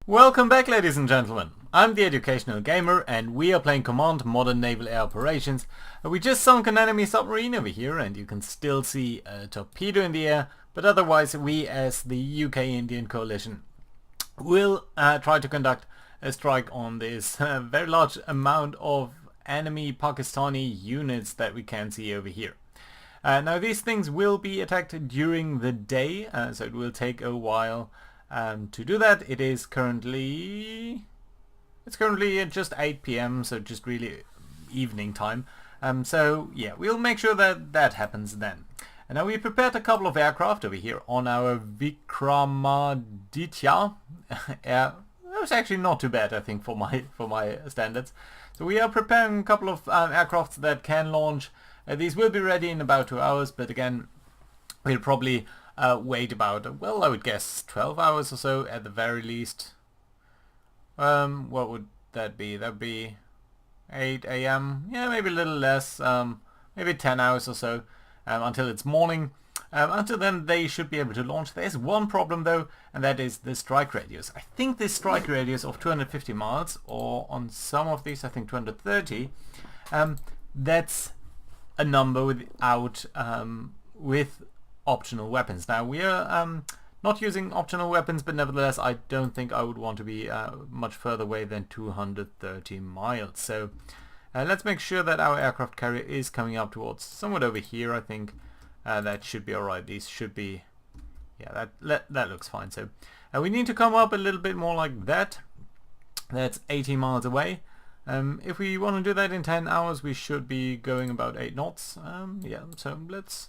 Welcome back, ladies and gentlemen. I'm the Educational Gamer and we are playing Command Modern Naval Air Operations. We just sunk an enemy submarine over here and you can still see a torpedo in the air, but otherwise we as the UK-Indian coalition will try to conduct a strike on this very large amount of enemy Pakistani units that we can see over here. Now these things will be attacked during the day, so it will take a while to do that. It's currently at just 8 p.m, so just really evening time. So yeah, we'll make sure that that happens then. And now we prepared a couple of aircraft over here on our Vikramaditya. That was actually not too bad, I think, for my standards. So we are preparing a couple of aircrafts that can launch. These will be ready in about 2 hours, but again, we'll probably wait about, well, I would guess 12 hours or so at the very least. What would that be? That would be 8 a.m. Yeah, maybe a little less, maybe 10 hours or so until it's morning. Until then, they should be able to launch. There's one problem though, and that is the strike radius. I think this strike radius of 250 miles, or on some of these I think 230, that's a number without with optional weapons. Now we are not using optional weapons, but nevertheless I don't think I would want to be much further away than 230 miles. So let's make sure that our aircraft carrier is coming up towards somewhat over here. I think that should be alright. These should be, yeah, that looks fine. So we need to come up a little bit more like that. That's 80 miles away. If we want to do that in 10 hours, we should be going about 8 knots. Yeah, so let's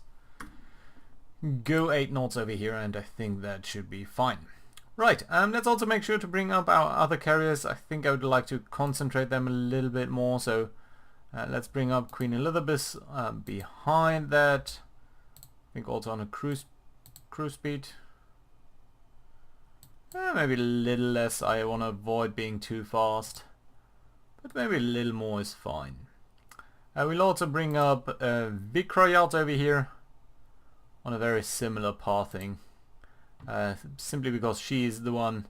go 8 knots over here, and I think that should be fine. Right, let's also make sure to bring up our other carriers. I think I would like to concentrate them a little bit more, so let's bring up Queen Elizabeth behind that. I think also on a cruise speed. Maybe a little less. I want to avoid being too fast, but maybe a little more is fine. We'll also bring up Vikrayat over here on a very similar pathing, simply because she is the one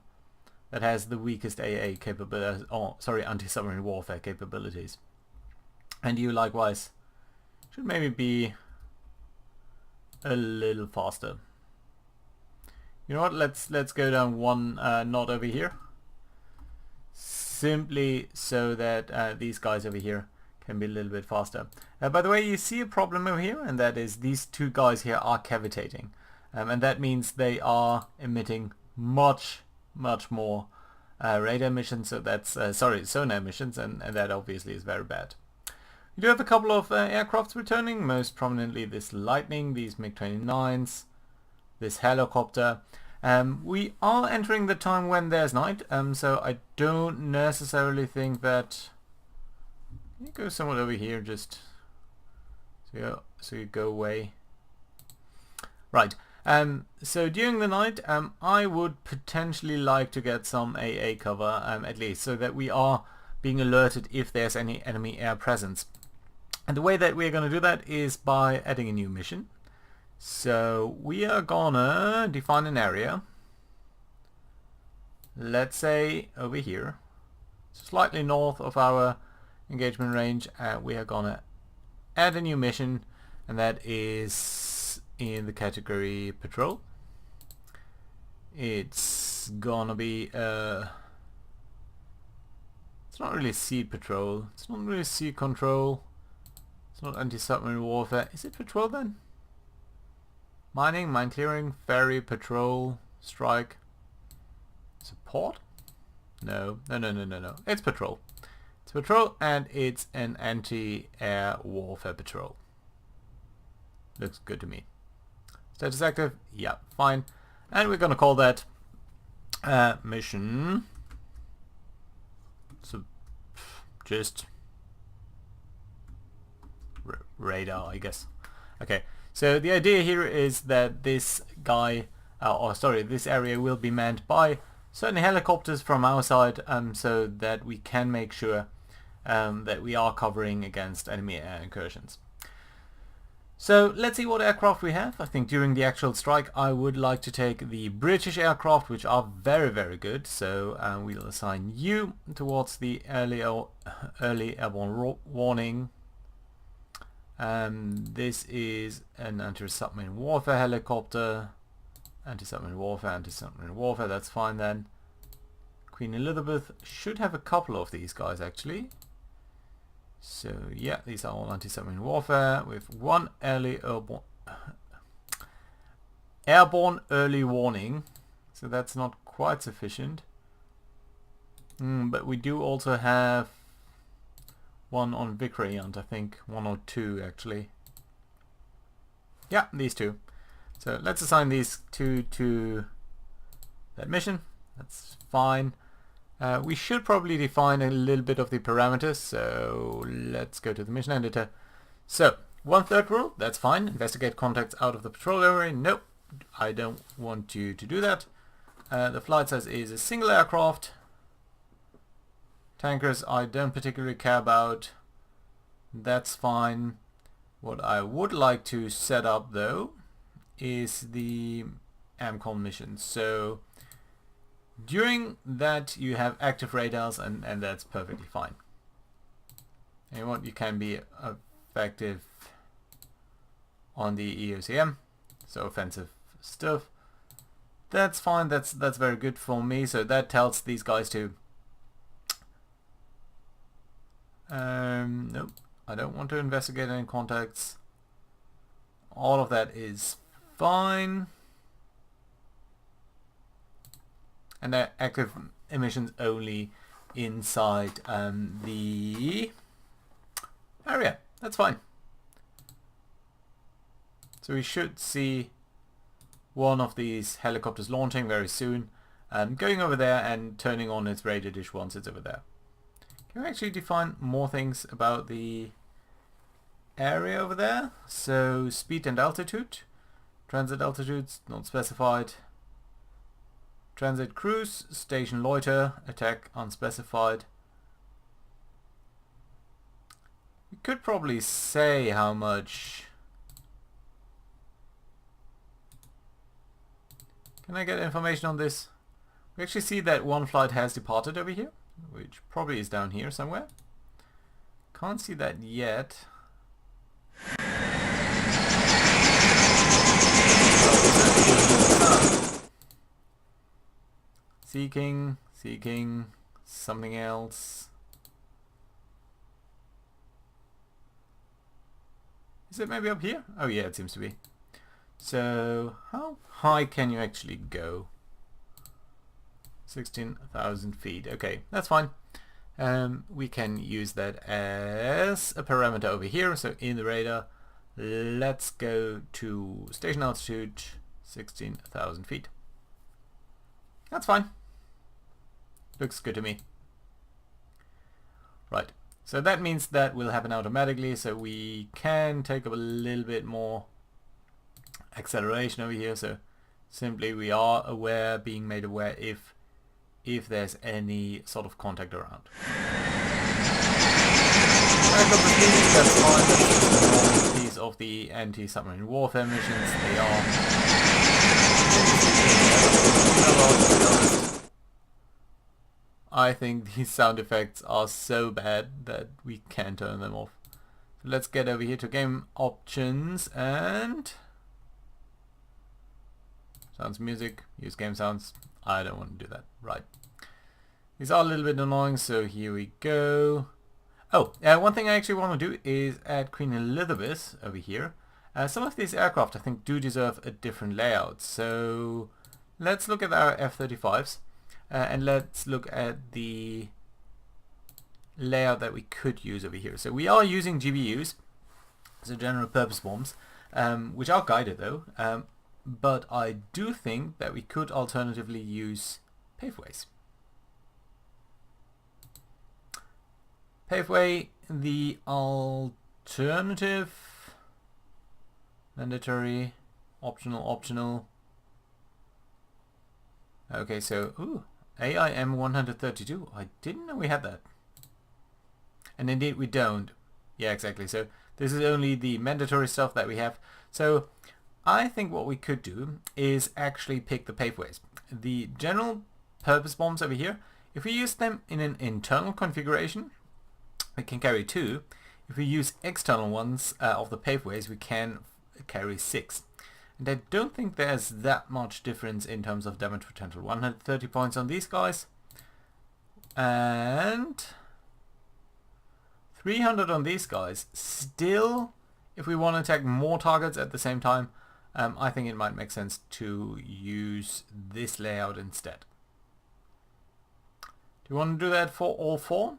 that has the weakest AA capabilities, anti-submarine warfare capabilities. And you likewise should maybe be a little faster. You know what, let's go down 1 knot over here, simply so that these guys over here can be a little bit faster. By the way, you see a problem over here, and that is these two guys here are cavitating, and that means they are emitting much more radar emissions. So that's sonar emissions, and that obviously is very bad. We do have a couple of aircrafts returning, most prominently this Lightning, these MiG-29s, this helicopter. We are entering the time when there's night, so I don't necessarily think that. You go somewhat over here, just so you go away. Right. So during the night, I would potentially like to get some AA cover, at least, so that we are being alerted if there's any enemy air presence. And the way that we're going to do that is by adding a new mission. So we are gonna define an area. Let's say over here, slightly north of our engagement range. We are gonna add a new mission, and that is in the category patrol. It's gonna be it's not really sea patrol, it's not really sea control, it's not anti-submarine warfare. Is it patrol then? Mining, mine clearing, ferry, patrol, strike, support? No, it's patrol. It's patrol, and it's an anti-air warfare patrol. Looks good to me. Status active? Yeah, fine. And we're gonna call that mission. So just radar, I guess. Okay. So the idea here is that this guy, this area will be manned by certain helicopters from our side, so that we can make sure that we are covering against enemy air incursions. So let's see what aircraft we have. I think during the actual strike I would like to take the British aircraft, which are very, very good. So we'll assign you towards the early airborne warning. This is an anti-submarine warfare helicopter. Anti-submarine warfare, that's fine then. Queen Elizabeth should have a couple of these guys actually. So yeah, these are all anti-submarine warfare with one airborne early warning. So that's not quite sufficient. But we do also have one on Vicariant, I think. One or two actually. Yeah, these two. So let's assign these two to that mission. That's fine. We should probably define a little bit of the parameters, so let's go to the mission editor. So, 1/3 rule, that's fine. Investigate contacts out of the patrol area. Nope, I don't want you to do that. The flight size is a single aircraft. Tankers I don't particularly care about. That's fine. What I would like to set up though is the AMCOM mission. So during that you have active radars and that's perfectly fine. And what you can be effective on the EOCM, so offensive stuff. That's fine, that's very good for me. So that tells these guys to nope, I don't want to investigate any contacts. All of that is fine. And they're active emissions only inside the area. That's fine. So we should see one of these helicopters launching very soon, going over there and turning on its radar dish once it's over there. Can we actually define more things about the area over there? So speed and altitude. Transit altitudes not specified. Transit cruise, station loiter, attack unspecified. We could probably say how much. Can I get information on this? We actually see that one flight has departed over here, which probably is down here somewhere. Can't see that yet. Seeking something else. Is it maybe up here? Oh yeah, it seems to be. So how high can you actually go? 16,000 feet. Okay, that's fine. We can use that as a parameter over here. So in the radar, let's go to station altitude 16,000 feet. That's fine. Looks good to me. Right, so that means that will happen automatically, so we can take up a little bit more acceleration over here. So simply we are aware, being made aware if there's any sort of contact around. That's fine. That's just a normal piece of the anti-submarine warfare missions. They are. I think these sound effects are so bad that we can't turn them off. So let's get over here to game options and sounds music, use game sounds. I don't want to do that. Right. These are a little bit annoying, so here we go. Oh, one thing I actually want to do is add Queen Elizabeth over here. Some of these aircraft I think do deserve a different layout. So let's look at our F-35s. And let's look at the layout that we could use over here. So we are using GPUs, so general purpose bombs, which are guided though, but I do think that we could alternatively use paveways. Paveway, the alternative, mandatory, optional. Okay, so ooh, AIM 132. I didn't know we had that. And indeed we don't. Yeah, exactly. So This is only the mandatory stuff that we have. So I think what we could do is actually pick the paveways. The general purpose bombs over here, if we use them in an internal configuration, we can carry 2. If we use external ones of the paveways, we can carry 6. And I don't think there's that much difference in terms of damage potential. 130 points on these guys. And 300 on these guys. Still, if we want to attack more targets at the same time, I think it might make sense to use this layout instead. Do you want to do that for all 4?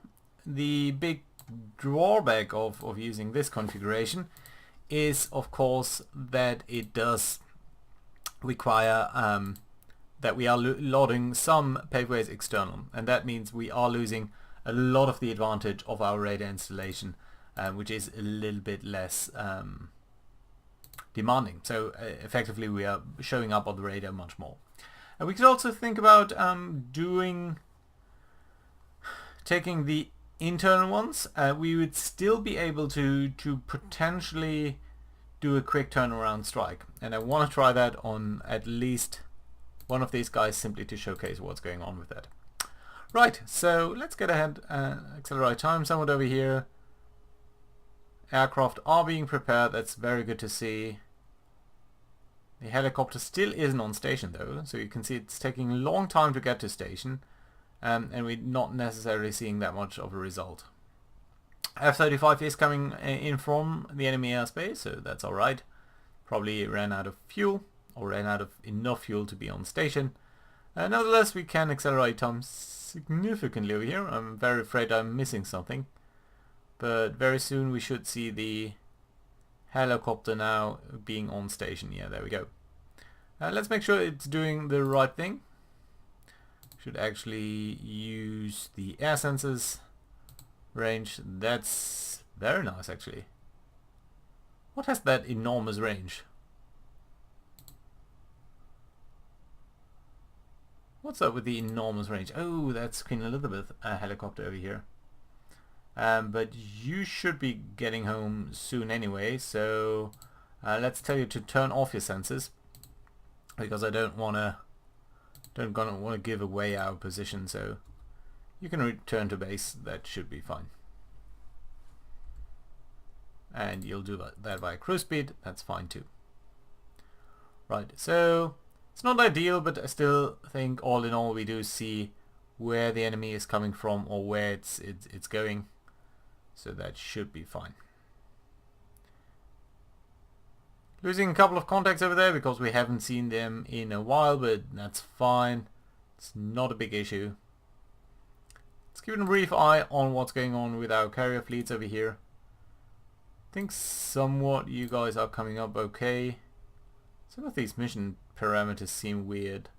The big drawback of using this configuration is, of course, that it does require that we are loading some paveways external, and that means we are losing a lot of the advantage of our radar installation, which is a little bit less demanding. So effectively we are showing up on the radar much more. And we could also think about taking the internal ones. We would still be able to potentially do a quick turnaround strike, and I want to try that on at least one of these guys simply to showcase what's going on with that. Right, so let's get ahead and accelerate time somewhat over here. Aircraft are being prepared, that's very good to see. The helicopter still isn't on station though, so you can see it's taking a long time to get to station. And we're not necessarily seeing that much of a result. F-35 is coming in from the enemy airspace, so that's alright. Probably ran out of fuel, or ran out of enough fuel to be on station. Nevertheless, we can accelerate time significantly over here. I'm very afraid I'm missing something. But very soon we should see the helicopter now being on station. Yeah, there we go. Let's make sure it's doing the right thing. Should actually use the air sensors range. That's very nice actually. What has that enormous range? What's up with the enormous range? Oh, that's Queen Elizabeth helicopter over here. But you should be getting home soon anyway, so let's tell you to turn off your sensors, because I don't want to give away our position, so you can return to base. That should be fine. And you'll do that by cruise speed. That's fine too. Right, so it's not ideal, but I still think all in all we do see where the enemy is coming from or where it's going, so that should be fine. Losing a couple of contacts over there because we haven't seen them in a while, but that's fine. It's not a big issue. Let's keep a brief eye on what's going on with our carrier fleets over here. I think somewhat you guys are coming up okay. Some of these mission parameters seem weird.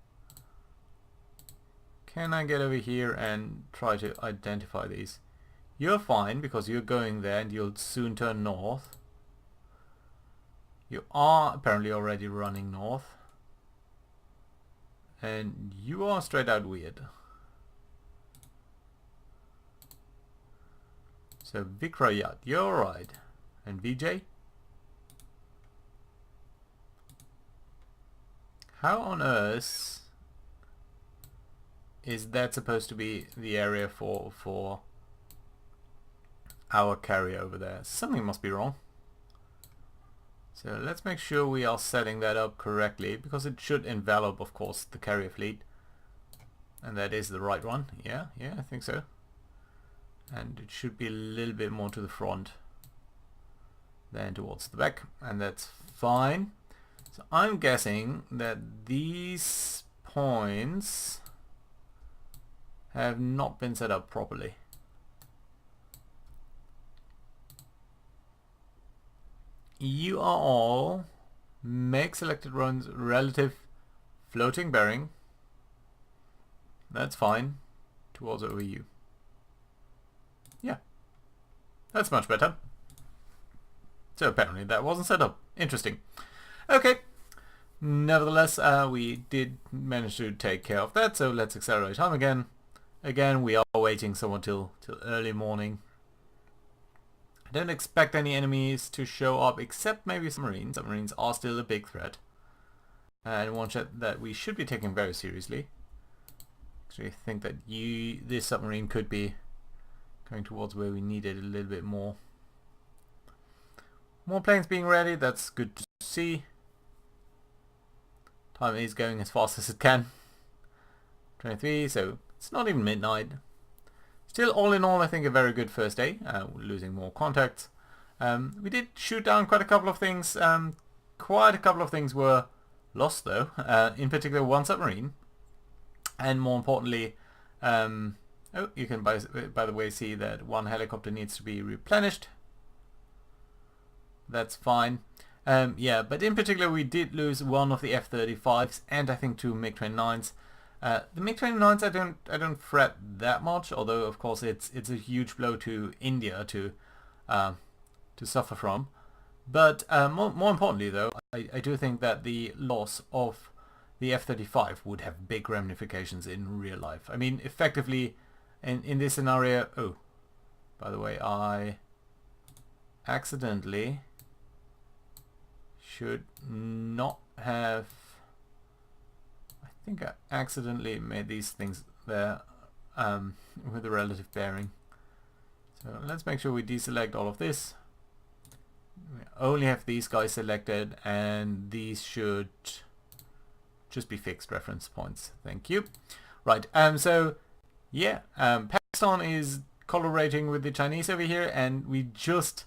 Can I get over here and try to identify these? You're fine because you're going there and you'll soon turn north. You are apparently already running north. And you are straight out weird. So Vikrayat, you're right. And VJ? How on earth is that supposed to be the area for our carrier over there? Something must be wrong. So let's make sure we are setting that up correctly, because it should envelop, of course, the carrier fleet. And that is the right one. Yeah, I think so. And it should be a little bit more to the front than towards the back, and that's fine. So I'm guessing that these points have not been set up properly. You are all make selected runs relative floating bearing. That's fine. Towards over you. Yeah. That's much better. So apparently that wasn't set up. Interesting. Okay. Nevertheless, we did manage to take care of that, so let's accelerate time again. Again, we are waiting somewhat till early morning. I don't expect any enemies to show up except maybe submarines. Submarines are still a big threat. And one that we should be taking very seriously. Actually, I think that this submarine could be going towards where we need it a little bit more. More planes being ready, that's good to see. Time is going as fast as it can. 23, so it's not even midnight. Still, all in all, I think a very good first day. Losing more contacts. We did shoot down quite a couple of things. Quite a couple of things were lost though. In particular, one submarine. And more importantly, you can by the way see that one helicopter needs to be replenished. That's fine. Yeah, but in particular we did lose one of the F-35s and I think 2 MiG-29s. The MiG-29s I don't fret that much, although of course it's a huge blow to India to suffer from. But more importantly though, I do think that the loss of the F-35 would have big ramifications in real life. I mean, effectively, in this scenario... Oh, by the way, I accidentally should not have... I think I accidentally made these things there with the relative bearing. So let's make sure we deselect all of this. We only have these guys selected, and these should just be fixed reference points. Thank you. Right, so yeah, Pakistan is collaborating with the Chinese over here, and we just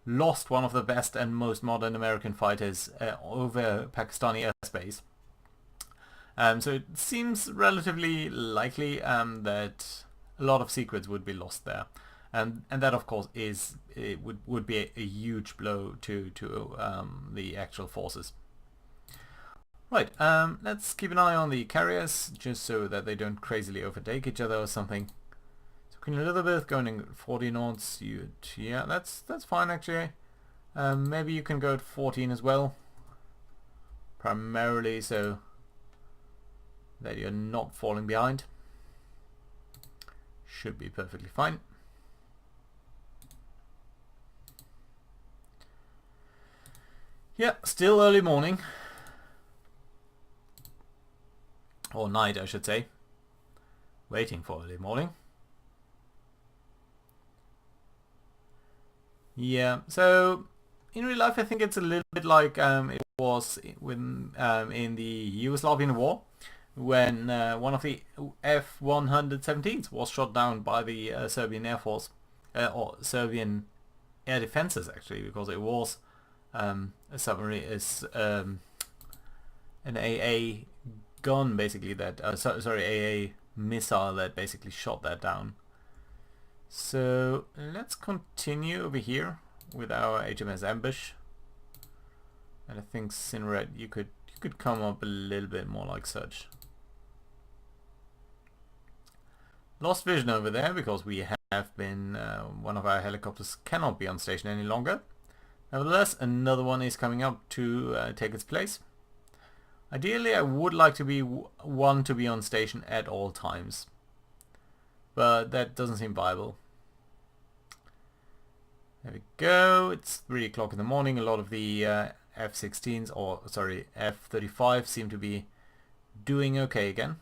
lost one of the best and most modern American fighters over Pakistani airspace. So it seems relatively likely that a lot of secrets would be lost there. And that of course would be a huge blow to the actual forces. Right, let's keep an eye on the carriers, just so that they don't crazily overtake each other or something. So Queen Elizabeth going 40 knots, yeah, that's fine actually. Maybe you can go at 14 as well, primarily so that you're not falling behind. Should be perfectly fine. Yeah, still early morning. Or night, I should say. Waiting for early morning. Yeah, so in real life I think it's a little bit like it was in the Yugoslavian war, when one of the F-117s was shot down by the Serbian Air Force, or Serbian air defenses actually, because it was a submarine, an AA gun basically that AA missile that basically shot that down. So let's continue over here with our HMS Ambush, and I think Sinred, you could come up a little bit more like such. Lost vision over there because we have been one of our helicopters cannot be on station any longer. Nevertheless, another one is coming up to take its place. Ideally, I would like to be one to be on station at all times, but that doesn't seem viable. There we go. It's 3 o'clock in the morning. A lot of the F-16s, or sorry, F-35 seem to be doing okay again.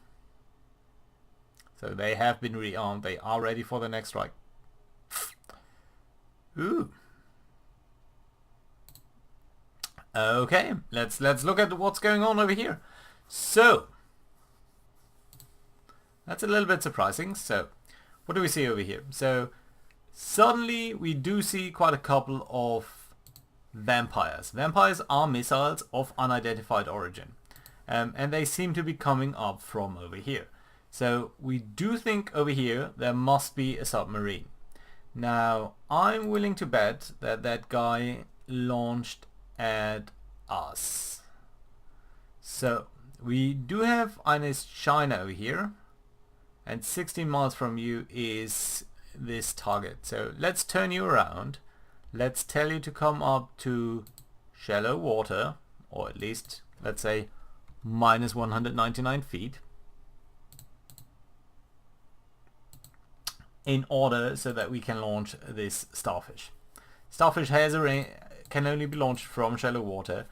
So they have been rearmed. They are ready for the next strike. Ooh. Okay, let's look at what's going on over here. So that's a little bit surprising. So what do we see over here? So suddenly we do see quite a couple of vampires. Vampires are missiles of unidentified origin, and they seem to be coming up from over here. So we do think over here there must be a submarine. Now I'm willing to bet that that guy launched at us. So we do have Ines China over here, and 16 miles from you is this target. So let's turn you around. Let's tell you to come up to shallow water, or at least let's say minus 199 feet, in order so that we can launch this starfish. Starfish can only be launched from shallow water,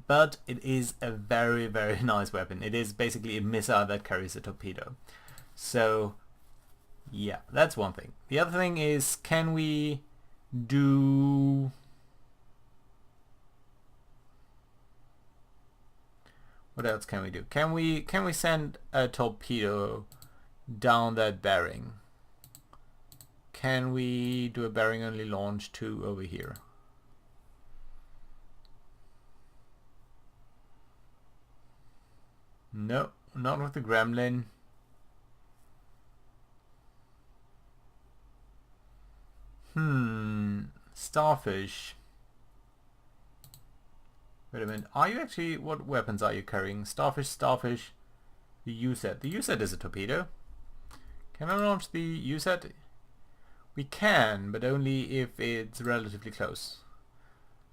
but it is a very, very nice weapon. It is basically a missile that carries a torpedo. So yeah, that's one thing. The other thing is, can we do... What else can we do? Can we send a torpedo down that bearing? Can we do a bearing only launch to over here? No, not with the Gremlin. Starfish. Wait a minute, are you actually, what weapons are you carrying? Starfish, the USET. The USET is a torpedo. Can I launch the USET? We can, but only if it's relatively close.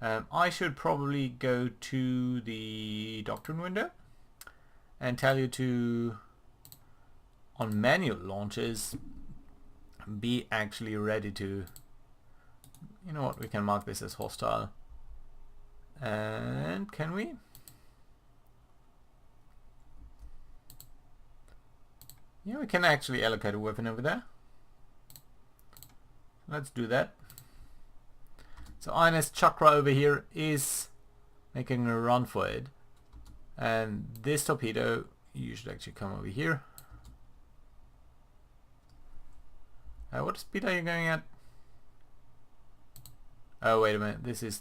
I should probably go to the doctrine window and tell you to, on manual launches, be actually ready to, you know what, we can mark this as hostile. And can we? Yeah, we can actually allocate a weapon over there. Let's do that. So INS Chakra over here is making a run for it. And this torpedo, you should actually come over here. What speed are you going at? Oh, wait a minute. This is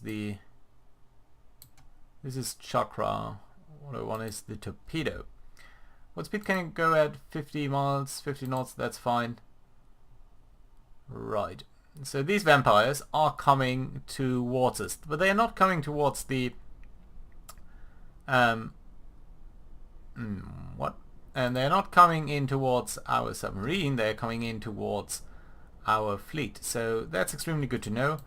Chakra. What I want is the torpedo. What speed can it go at? 50 miles, 50 knots, that's fine. Right. So these vampires are coming towards us, but they are not coming towards the... what? And they're not coming in towards our submarine, they're coming in towards our fleet. So that's extremely good to know.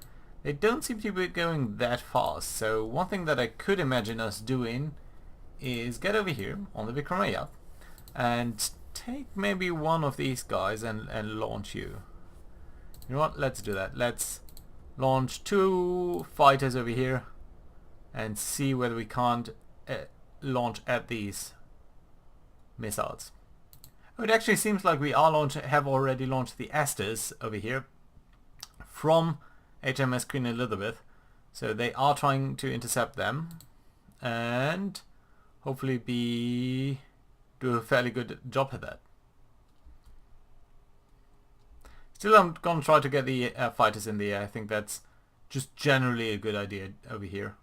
They don't seem to be going that fast, so one thing that I could imagine us doing is get over here on the Vikramaya and take maybe one of these guys and launch you. You know what, let's do that. Let's launch 2 fighters over here and see whether we can't launch at these missiles. Oh, it actually seems like we are have already launched the Asters over here from HMS Queen Elizabeth, so they are trying to intercept them and hopefully do a fairly good job at that. Still, I'm gonna try to get the fighters in the air. I think that's just generally a good idea over here.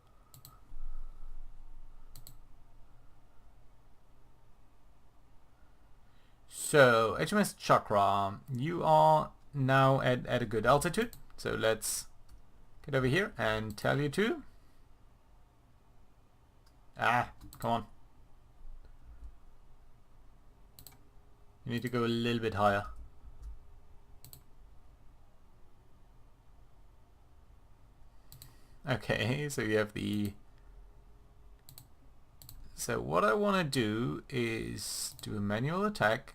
So HMS Chakra, you are now at a good altitude. So let's get over here and tell you to... come on. You need to go a little bit higher. Okay, so you have the... So what I want to do is do a manual attack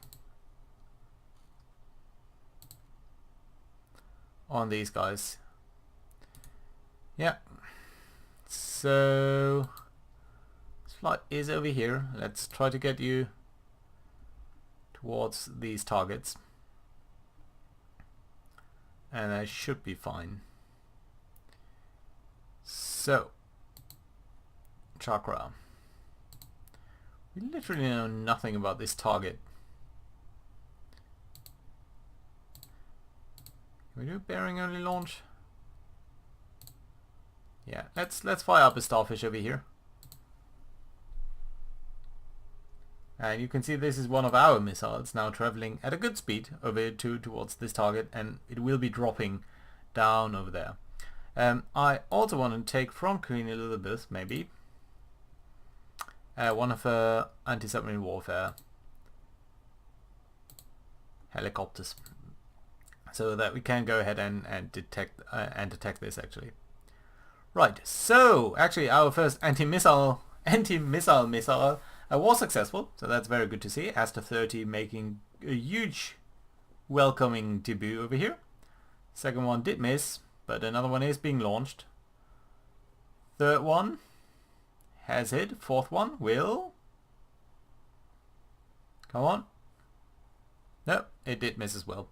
on these guys. Yeah. So this flight is over here. Let's try to get you towards these targets. And I should be fine. So Chakra. We literally know nothing about this target. Can we do a bearing only launch? Yeah, let's fire up a Starfish over here. And you can see this is one of our missiles now traveling at a good speed over towards this target, and it will be dropping down over there. I also want to take from Queen Elizabeth maybe one of her anti-submarine warfare helicopters, so that we can go ahead and detect and attack this actually. Right, so actually our first anti-missile missile was successful, so that's very good to see. Aster 30 making a huge welcoming debut over here. Second one did miss, but another one is being launched. Third one has hit. Fourth one will. Come on. No, it did miss as well.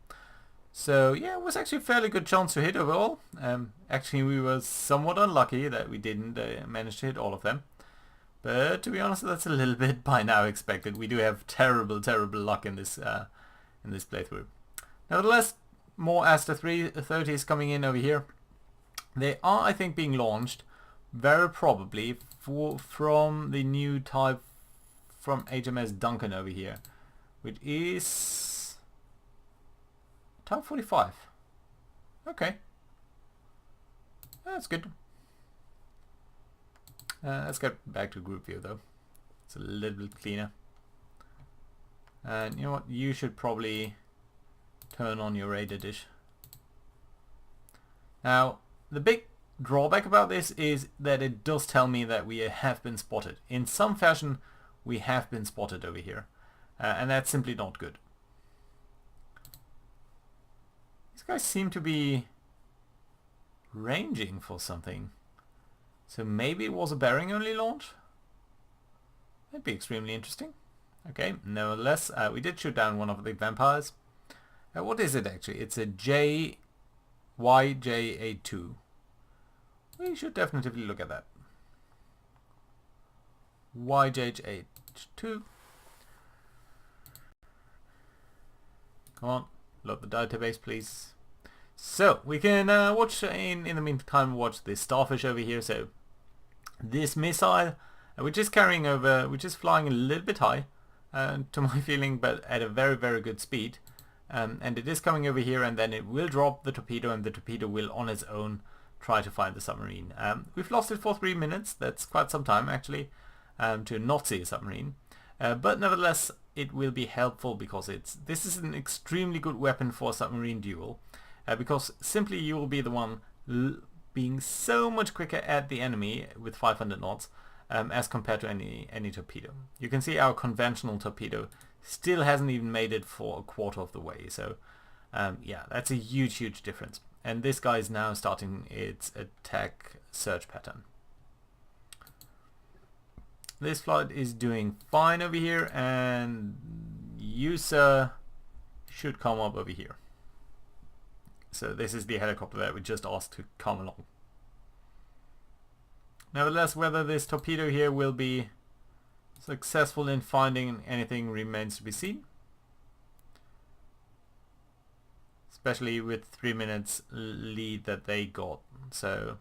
So yeah, it was actually a fairly good chance to hit overall. Actually, we were somewhat unlucky that we didn't manage to hit all of them. But to be honest, that's a little bit by now expected. We do have terrible luck in this playthrough. Nevertheless, more Aster 330s coming in over here. They are, I think, being launched very probably from the new type from HMS Duncan over here, which is Type 45. Okay, that's good. Let's get back to group view though. It's a little bit cleaner. And you know what? You should probably turn on your radar dish. Now, the big drawback about this is that it does tell me that we have been spotted. In some fashion, we have been spotted over here. And that's simply not good. These guys seem to be ranging for something. So maybe it was a bearing only launch? That'd be extremely interesting. Okay, nevertheless, we did shoot down one of the vampires. What is it actually? It's a YJ82. We should definitely look at that. YJ82. Come on, load the database please. So we can watch in the meantime watch this starfish over here. So this missile, which is carrying over, which is flying a little bit high, to my feeling, but at a very good speed. And it is coming over here, and then it will drop the torpedo, and the torpedo will on its own try to find the submarine. We've lost it for 3 minutes. That's quite some time actually, to not see a submarine. But nevertheless, it will be helpful because this is an extremely good weapon for a submarine duel. Because simply you will be the one being so much quicker at the enemy with 500 knots as compared to any torpedo. You can see our conventional torpedo still hasn't even made it for a quarter of the way. So yeah, that's a huge difference. And this guy is now starting its attack search pattern. This flight is doing fine over here, and you, sir, should come up over here. So this is the helicopter that we just asked to come along. Nevertheless, whether this torpedo here will be successful in finding anything remains to be seen. Especially with 3 minutes lead that they got. So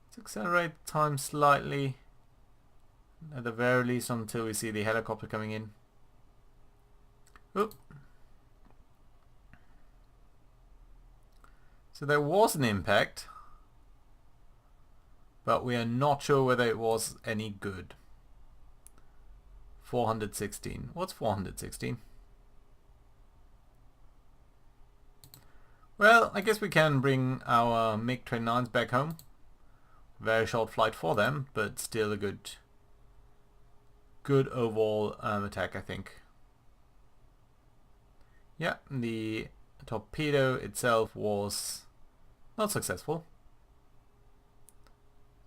let's accelerate time slightly. At the very least until we see the helicopter coming in. Oop. So there was an impact, but we are not sure whether it was any good. 416. What's 416? Well, I guess we can bring our MiG-29s back home. Very short flight for them, but still a good overall attack, I think. Yeah, the torpedo itself was not successful.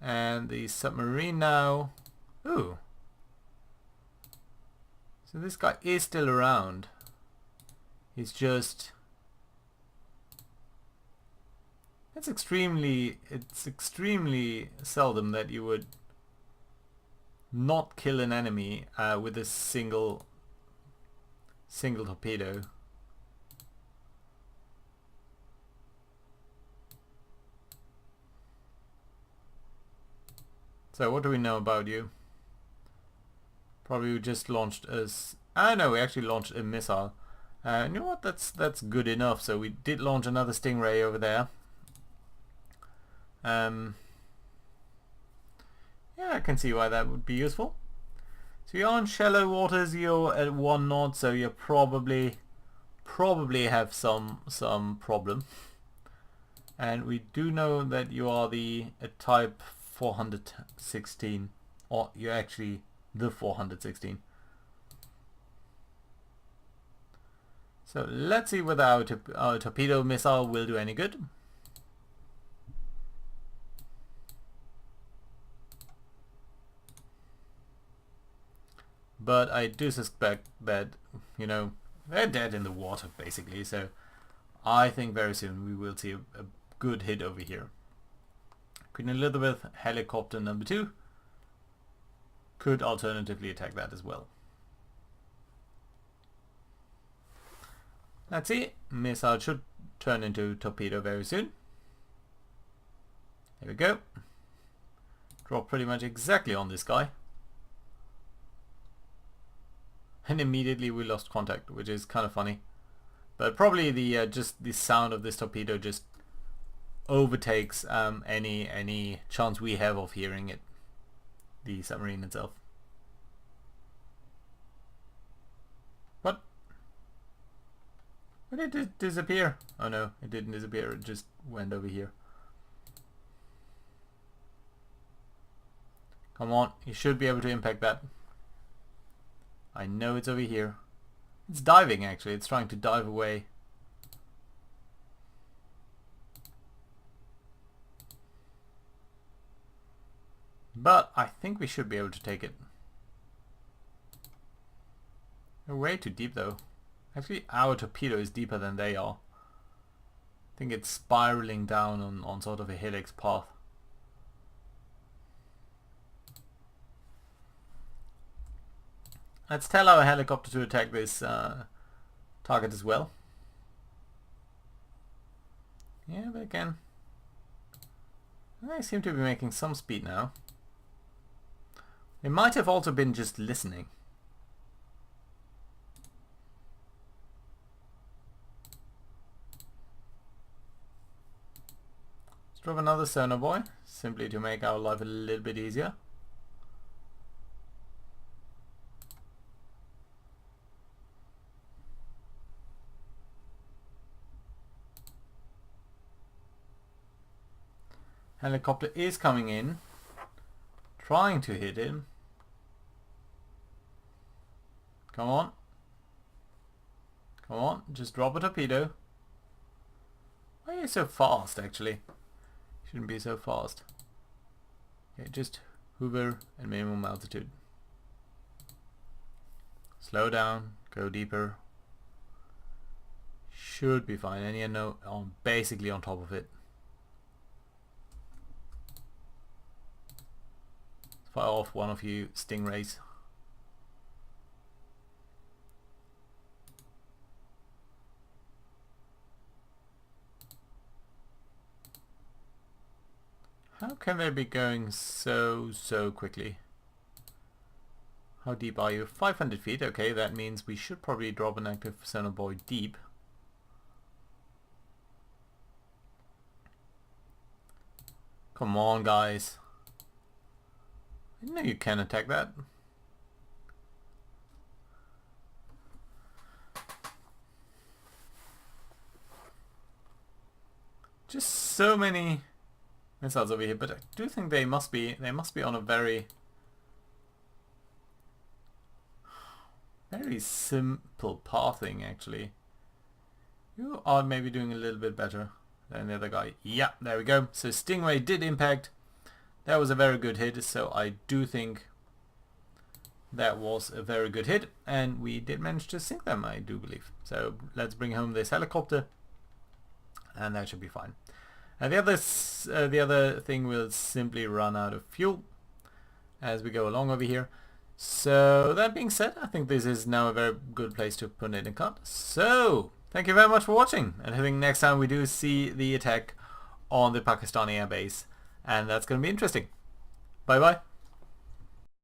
And the submarine now... Ooh. So this guy is still around. He's just... It's extremely seldom that you would not kill an enemy with a single torpedo. So what do we know about you? Probably we just launched as... Ah no, we actually launched a missile. You know what? That's good enough. So we did launch another Stingray over there. Yeah, I can see why that would be useful. So you're on shallow waters, you're at 1 knot, so you probably have some problem. And we do know that you are the type 416, or you're actually the 416. So let's see whether our torpedo missile will do any good. but I do suspect that, you know, they're dead in the water basically, so I think very soon we will see a good hit over here. Queen Elizabeth helicopter number 2 could alternatively attack that as well. Let's see, missile should turn into torpedo very soon. There we go. Drop pretty much exactly on this guy. And immediately we lost contact, which is kind of funny. But probably the just the sound of this torpedo just overtakes any chance we have of hearing it, the submarine itself. What? Where did it disappear? Oh no, it didn't disappear, it just went over here. Come on, you should be able to impact that. I know it's over here. It's diving actually, it's trying to dive away. But I think we should be able to take it. They're way too deep though. Actually our torpedo is deeper than they are. I think it's spiraling down on sort of a helix path. Let's tell our helicopter to attack this target as well. Yeah, but again, they seem to be making some speed now. They might have also been just listening. Let's drop another sonar buoy, simply to make our life a little bit easier. Helicopter is coming in, trying to hit him. Come on. Come on, just drop a torpedo. Why are you so fast actually? Shouldn't be so fast. Okay, just hover and minimum altitude. Slow down, go deeper. Should be fine, and you're basically on top of it. Fire off one of you stingrays. How can they be going so quickly? How deep are you? 500 feet. Okay, that means we should probably drop an active sonar buoy deep. Come on, guys. I know you can attack that. Just so many missiles over here, but I do think they must be on a very simple pathing actually. You are maybe doing a little bit better than the other guy. Yeah, there we go. So Stingray did impact. That was a very good hit, so I do think that was a very good hit, and we did manage to sink them, I do believe. So let's bring home this helicopter, and that should be fine. And the other thing will simply run out of fuel as we go along over here. So that being said, I think this is now a very good place to put it in cut. So thank you very much for watching, and I think next time we do see the attack on the Pakistani airbase, and that's going to be interesting. Bye bye.